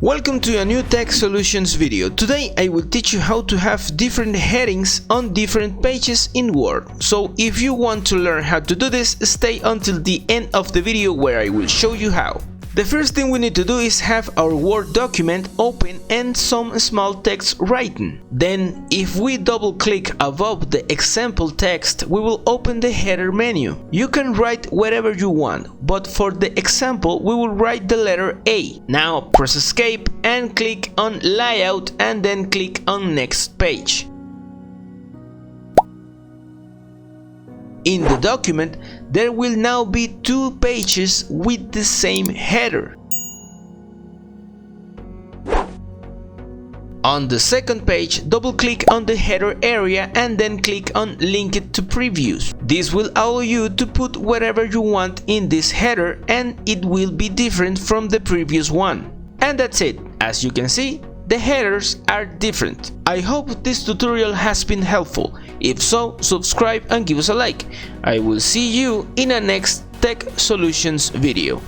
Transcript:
Welcome to a new Tech Solutions video. Today I will teach you how to have different headings on different pages in Word. So if you want to learn how to do this, stay until the end of the video where I will show you how. The first thing we need to do is have our Word document open and some small text written. Then, if we double click above the example text, we will open the header menu. You can write whatever you want, but for the example, we will write the letter A. Now press escape and click on layout and then click on next page. In the document, there will now be two pages with the same header. On the second page, double-click on the header area and then click on Link it to Previews. This will allow you to put whatever you want in this header and it will be different from the previous one. And that's it. As you can see, the headers are different. I hope this tutorial has been helpful. If so, subscribe and give us a like. I will see you in a next Tech Solutions video.